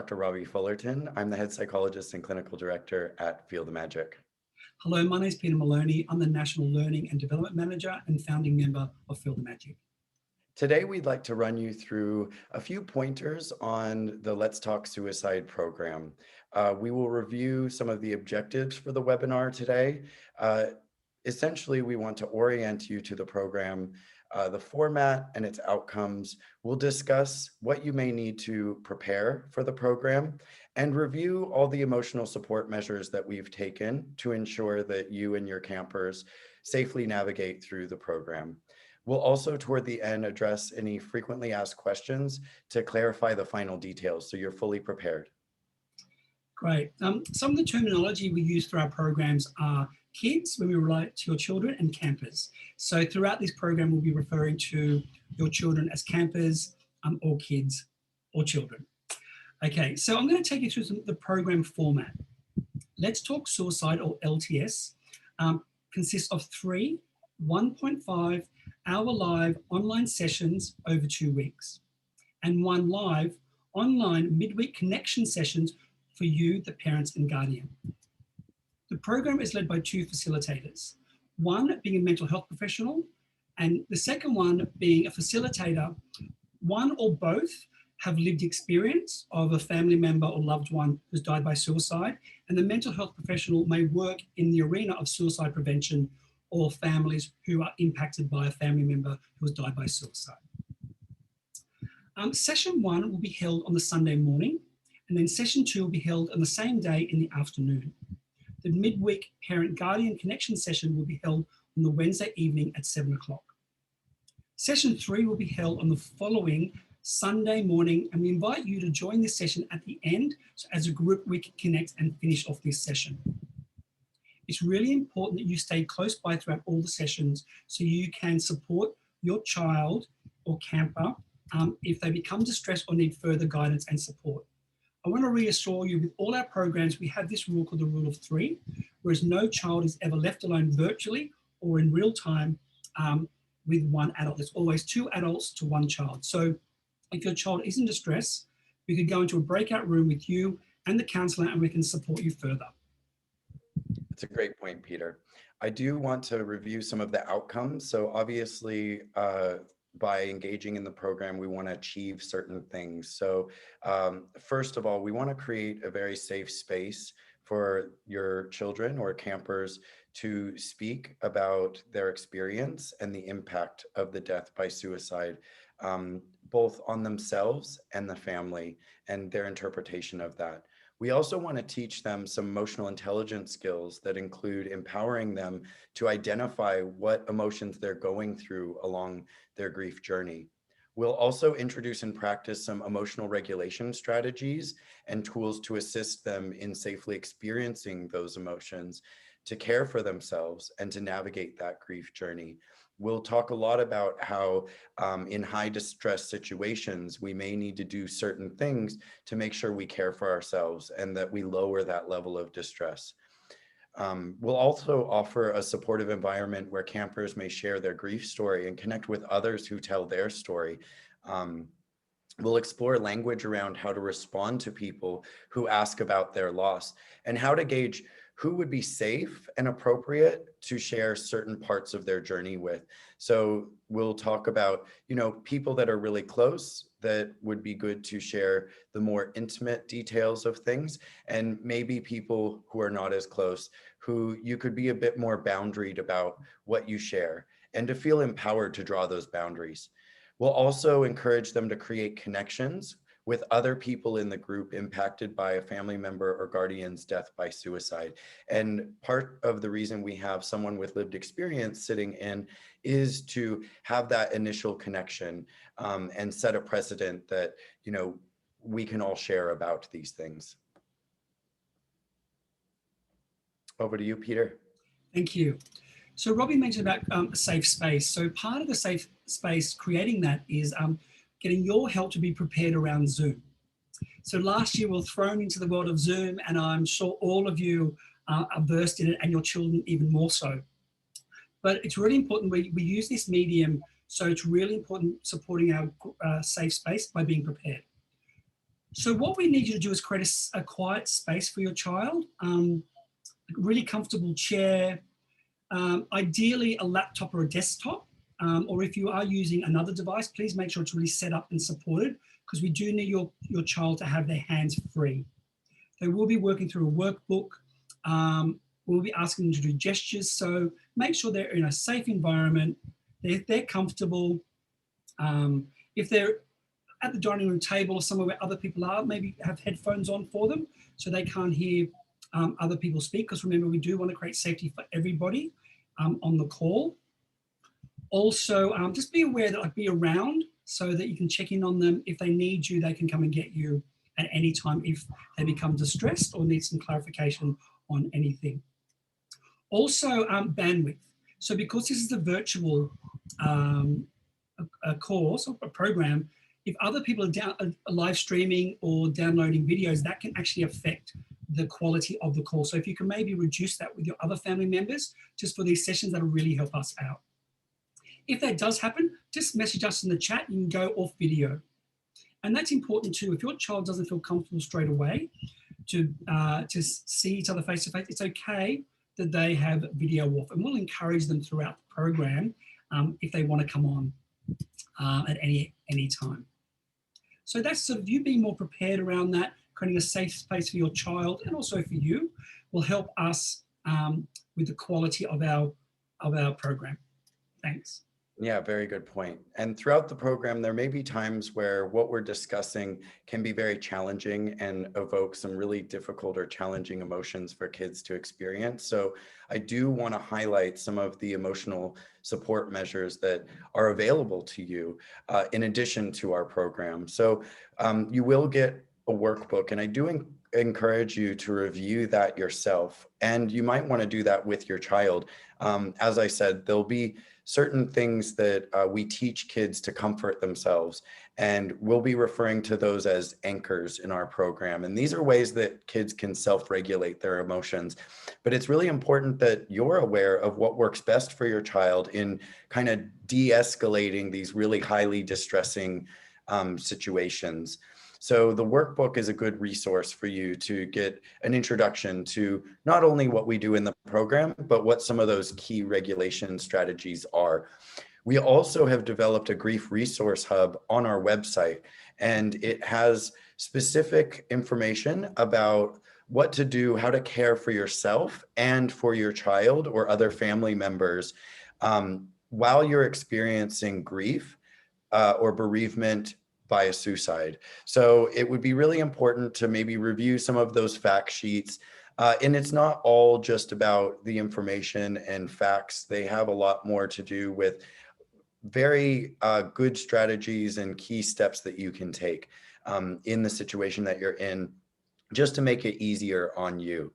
Dr. Robbie Fullerton. I'm the head psychologist and clinical director at Feel the Magic. Hello, my name is Peter Maloney. I'm the National Learning and Development Manager and founding member of Feel the Magic. Today, we'd like to run you through a few pointers on the Let's Talk Suicide program. We will review some of the objectives for the webinar today. Essentially, we want to orient you to the program, the format and its outcomes. We'll discuss what you may need to prepare for the program and review all the emotional support measures that we've taken to ensure that you and your campers safely navigate through the program. We'll also, toward the end, address any frequently asked questions to clarify the final details so you're fully prepared. Great. Some of the terminology we use through our programs are kids, when we relate to your children, and campers. So throughout this program, we'll be referring to your children as campers, or kids, or children. Okay, so I'm going to take you through the program format. Let's Talk Suicide, or LTS, consists of 3 1.5-hour live online sessions over 2 weeks, and 1 live online midweek connection sessions for you, the parents and guardian. The program is led by 2 facilitators, one being a mental health professional, and the second one being a facilitator. One or both have lived experience of a family member or loved one who's died by suicide, and the mental health professional may work in the arena of suicide prevention or families who are impacted by a family member who has died by suicide. Session 1 will be held on the Sunday morning, and then session 2 will be held on the same day in the afternoon. The midweek parent-guardian connection session will be held on the Wednesday evening at 7 o'clock. Session 3 will be held on the following Sunday morning, and we invite you to join this session at the end, so as a group we can connect and finish off this session. It's really important that you stay close by throughout all the sessions so you can support your child or camper if they become distressed or need further guidance and support. I want to reassure you, with all our programs, we have this rule called the rule of 3, whereas no child is ever left alone virtually or in real time with 1 adult. There's always 2 adults to 1 child. So if your child is in distress, we could go into a breakout room with you and the counsellor, and we can support you further. That's a great point, Peter. I do want to review some of the outcomes. So obviously, by engaging in the program, we want to achieve certain things. So first of all, we want to create a very safe space for your children or campers to speak about their experience and the impact of the death by suicide, both on themselves and the family and their interpretation of that. We also want to teach them some emotional intelligence skills that include empowering them to identify what emotions they're going through along their grief journey. We'll also introduce and practice some emotional regulation strategies and tools to assist them in safely experiencing those emotions, to care for themselves and to navigate that grief journey. We'll talk a lot about how in high distress situations, we may need to do certain things to make sure we care for ourselves and that we lower that level of distress. We'll also offer a supportive environment where campers may share their grief story and connect with others who tell their story. We'll explore language around how to respond to people who ask about their loss and how to gauge who would be safe and appropriate to share certain parts of their journey with. So we'll talk about, people that are really close that would be good to share the more intimate details of things, and maybe people who are not as close, who you could be a bit more boundaried about what you share and to feel empowered to draw those boundaries. We'll also encourage them to create connections with other people in the group impacted by a family member or guardian's death by suicide. And part of the reason we have someone with lived experience sitting in is to have that initial connection and set a precedent that, we can all share about these things. Over to you, Peter. Thank you. So Robbie mentioned about a safe space. So part of the safe space, creating that, is getting your help to be prepared around Zoom. So last year we were thrown into the world of Zoom, and I'm sure all of you are versed in it, and your children even more so. But it's really important we use this medium, so it's really important supporting our safe space by being prepared. So what we need you to do is create a quiet space for your child, a really comfortable chair, ideally a laptop or a desktop, or if you are using another device, please make sure it's really set up and supported, because we do need your child to have their hands free. They will be working through a workbook. We'll be asking them to do gestures. So make sure they're in a safe environment, they're comfortable. If they're at the dining room table or somewhere where other people are, maybe have headphones on for them so they can't hear other people speak, because remember, we do want to create safety for everybody on the call. Also, just be aware that be around so that you can check in on them. If they need you, they can come and get you at any time if they become distressed or need some clarification on anything. Also, bandwidth. So because this is a virtual a course or a program, if other people are live streaming or downloading videos, that can actually affect the quality of the call. So if you can maybe reduce that with your other family members, just for these sessions, that'll really help us out. If that does happen, just message us in the chat. You can go off video. And that's important too. If your child doesn't feel comfortable straight away to see each other face to face, it's okay that they have video off, and we'll encourage them throughout the program if they want to come on at any time. So that's sort of you being more prepared around that, creating a safe space for your child and also for you will help us with the quality of our program. Thanks. Yeah, very good point. And throughout the program, there may be times where what we're discussing can be very challenging and evoke some really difficult or challenging emotions for kids to experience. So I do want to highlight some of the emotional support measures that are available to you in addition to our program. So you will get a workbook, and I do encourage you to review that yourself. And you might want to do that with your child. As I said, there'll be certain things that we teach kids to comfort themselves, and we'll be referring to those as anchors in our program. And these are ways that kids can self-regulate their emotions. But it's really important that you're aware of what works best for your child in kind of de-escalating these really highly distressing situations. So the workbook is a good resource for you to get an introduction to not only what we do in the program, but what some of those key regulation strategies are. We also have developed a grief resource hub on our website, and it has specific information about what to do, how to care for yourself and for your child or other family members while you're experiencing grief or bereavement by a suicide. So it would be really important to maybe review some of those fact sheets. And it's not all just about the information and facts. They have a lot more to do with very good strategies and key steps that you can take in the situation that you're in, just to make it easier on you.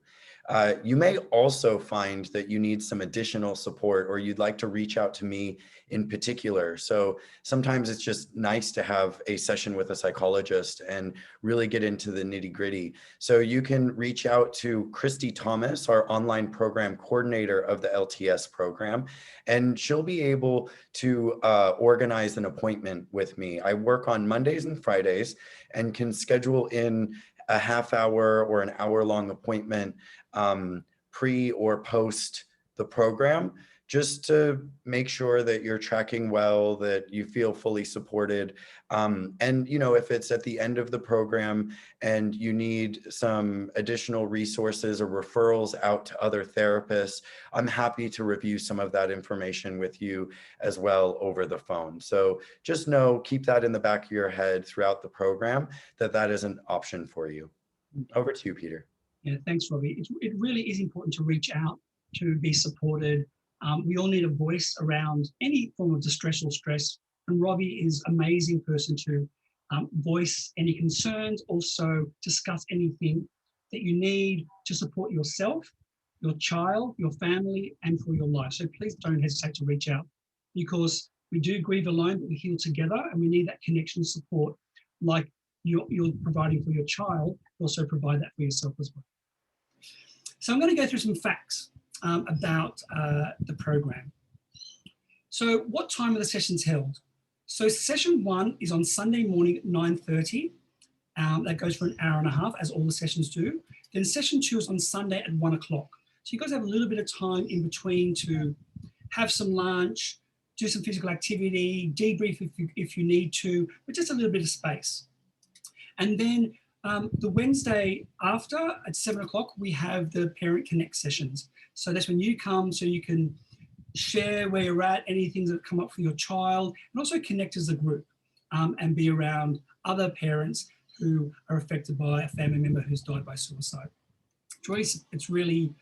You may also find that you need some additional support, or you'd like to reach out to me in particular. So sometimes it's just nice to have a session with a psychologist and really get into the nitty-gritty. So you can reach out to Christy Thomas, our online program coordinator of the LTS program, and she'll be able to organize an appointment with me. I work on Mondays and Fridays and can schedule in a half-hour or an hour-long appointment pre or post the program, just to make sure that you're tracking well, that you feel fully supported. And you know, if it's at the end of the program and you need some additional resources or referrals out to other therapists, I'm happy to review some of that information with you as well over the phone. So just know, keep that in the back of your head throughout the program, that that is an option for you. Over to you, Peter. Yeah, thanks, Robbie. It really is important to reach out, to be supported. We all need a voice around any form of distress or stress. And Robbie is an amazing person to voice any concerns, also discuss anything that you need to support yourself, your child, your family, and for your life. So please don't hesitate to reach out, because we do grieve alone, but we heal together, and we need that connection support like you're providing for your child. Also provide that for yourself as well. So I'm going to go through some facts about the program. So what time are the sessions held? So session 1 is on Sunday morning at 9:30. That goes for an hour and a half, as all the sessions do. Then session 2 is on Sunday at 1 o'clock. So you guys have a little bit of time in between to have some lunch, do some physical activity, debrief if you need to, but just a little bit of space. And then the Wednesday after at 7 o'clock, we have the Parent Connect sessions. So that's when you come so you can share where you're at, any things that come up for your child, and also connect as a group and be around other parents who are affected by a family member who's died by suicide. It's really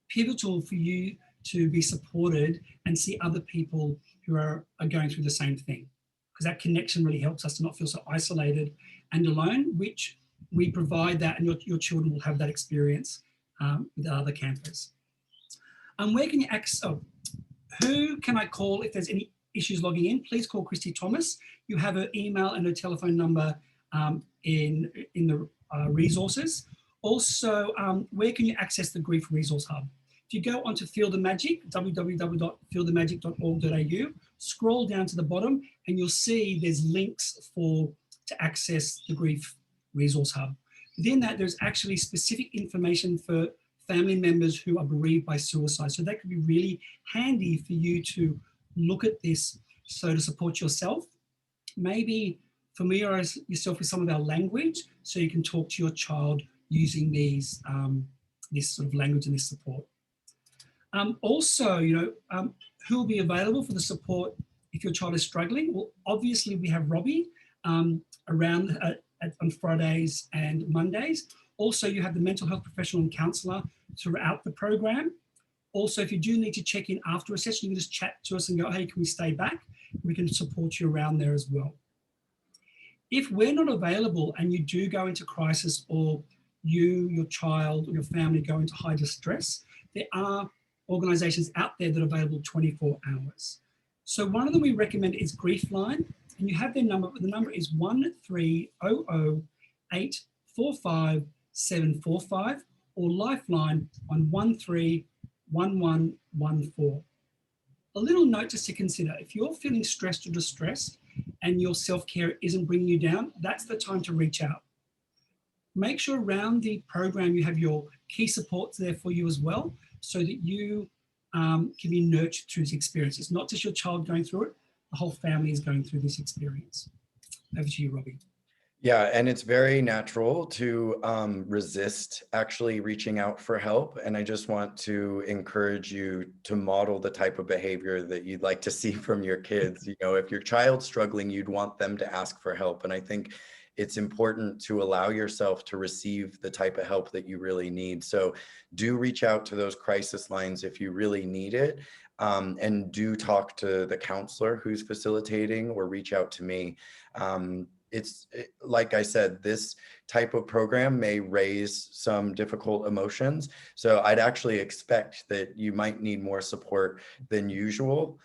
pivotal for you to be supported and see other people who are going through the same thing, because that connection really helps us to not feel so isolated and alone, which we provide that, and your children will have that experience with the other campers. Where can you access, who can I call if there's any issues logging in? Please call Christy Thomas. You have her email and her telephone number in the resources. Also, where can you access the Grief Resource Hub? If you go onto Feel the Magic, www.feelthemagic.org.au, scroll down to the bottom and you'll see there's links to access the Grief Resource Hub. Within that, there's actually specific information for family members who are bereaved by suicide. So that could be really handy for you to look at this, so to support yourself. Maybe familiarize yourself with some of our language so you can talk to your child using these this sort of language and this support. Also, who will be available for the support if your child is struggling? Well, obviously we have Robbie around on Fridays and Mondays. Also, you have the mental health professional and counsellor throughout the program. Also, if you do need to check in after a session, you can just chat to us and go, hey, can we stay back? We can support you around there as well. If we're not available and you do go into crisis, or you, your child, or your family go into high distress, there are organisations out there that are available 24 hours. So one of them we recommend is Griefline, and you have their number, but the number is 1300 845 745, or Lifeline on 131114. A little note just to consider: if you're feeling stressed or distressed and your self-care isn't bringing you down, that's the time to reach out. Make sure around the program you have your key supports there for you as well, so that you can be nurtured through this experience. It's not just your child going through it, the whole family is going through this experience. Over to you, Robbie. Yeah, and it's very natural to resist actually reaching out for help. And I just want to encourage you to model the type of behavior that you'd like to see from your kids. If your child's struggling, you'd want them to ask for help. And I think it's important to allow yourself to receive the type of help that you really need. So do reach out to those crisis lines if you really need it. And do talk to the counselor who's facilitating, or reach out to me. Like I said, this type of program may raise some difficult emotions. So I'd actually expect that you might need more support than usual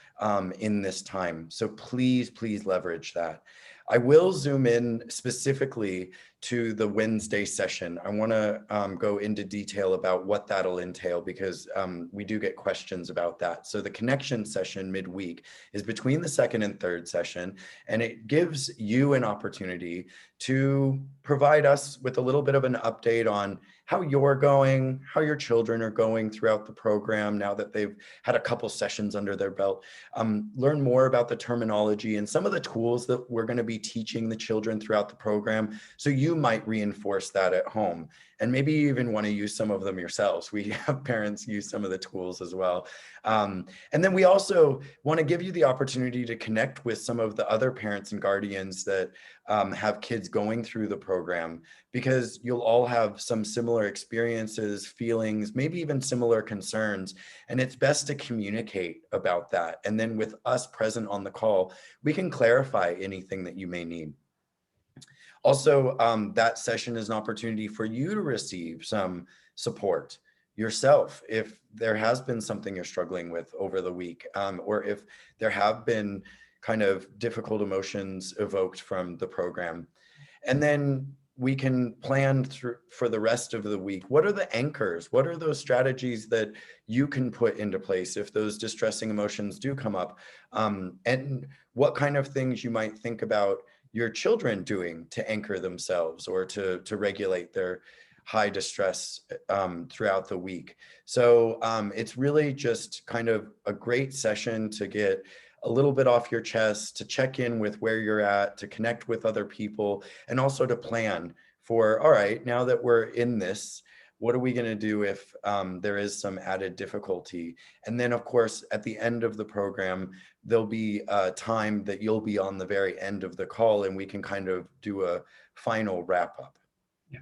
in this time. So please, please leverage that. I will zoom in specifically to the Wednesday session. I want to go into detail about what that'll entail, because we do get questions about that. So the connection session midweek is between the second and third session, and it gives you an opportunity to provide us with a little bit of an update on how you're going, how your children are going throughout the program now that they've had a couple sessions under their belt. Learn more about the terminology and some of the tools that we're going to be teaching the children throughout the program, so you might reinforce that at home, and maybe you even want to use some of them yourselves. We have parents use some of the tools as well. And then we also want to give you the opportunity to connect with some of the other parents and guardians that have kids going through the program, because you'll all have some similar experiences, feelings, maybe even similar concerns. And it's best to communicate about that. And then with us present on the call, we can clarify anything that you may need. Also, that session is an opportunity for you to receive some support yourself if there has been something you're struggling with over the week, or if there have been kind of difficult emotions evoked from the program. And then we can plan for the rest of the week. What are the anchors? What are those strategies that you can put into place if those distressing emotions do come up? And what kind of things you might think about your children doing to anchor themselves or to regulate their high distress throughout the week. So it's really just kind of a great session to get a little bit off your chest, to check in with where you're at, to connect with other people, and also to plan for, all right, now that we're in this, what are we going to do if there is some added difficulty? And then, of course, at the end of the program, there'll be a time that you'll be on the very end of the call, and we can kind of do a final wrap up. Yeah.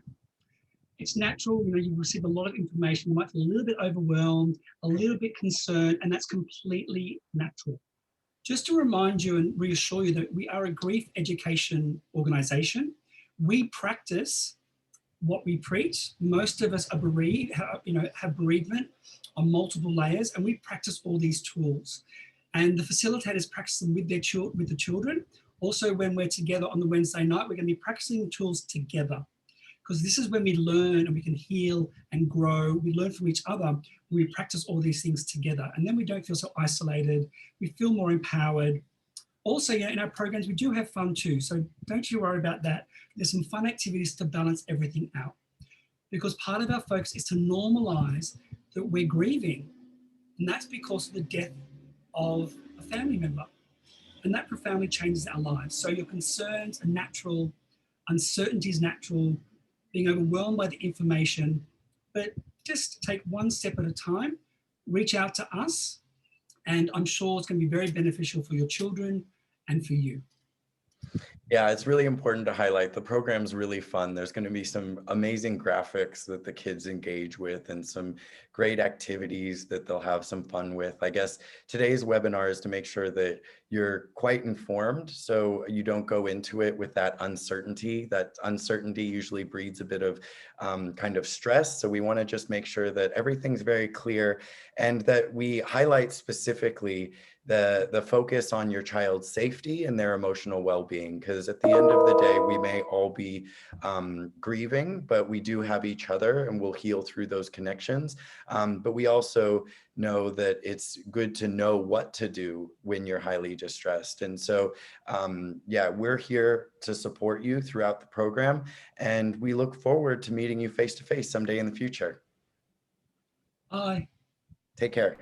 It's natural, you receive a lot of information, you might feel a little bit overwhelmed, a little bit concerned, and that's completely natural. Just to remind you and reassure you that we are a grief education organization. We practice what we preach. Most of us are bereaved, have bereavement on multiple layers, and we practice all these tools. And the facilitators practice them with the children. Also, when we're together on the Wednesday night, we're going to be practicing the tools together, because this is when we learn and we can heal and grow. We learn from each other. We practice all these things together, and then we don't feel so isolated. We feel more empowered. Also, in our programs, we do have fun too. So don't you worry about that. There's some fun activities to balance everything out, because part of our focus is to normalize that we're grieving. And that's because of the death of a family member. And that profoundly changes our lives. So your concerns are natural, uncertainty is natural, being overwhelmed by the information, but just take one step at a time, reach out to us, and I'm sure it's going to be very beneficial for your children and for you. Yeah, it's really important to highlight the program's really fun. There's going to be some amazing graphics that the kids engage with and some great activities that they'll have some fun with. I guess today's webinar is to make sure that you're quite informed so you don't go into it with that uncertainty. That uncertainty usually breeds a bit of kind of stress. So we want to just make sure that everything's very clear and that we highlight specifically the focus on your child's safety and their emotional well-being, because at the end of the day, we may all be grieving, but we do have each other and we'll heal through those connections. But we also know that it's good to know what to do when you're highly distressed. And so, yeah, we're here to support you throughout the program, and we look forward to meeting you face-to-face someday in the future. Bye. Take care.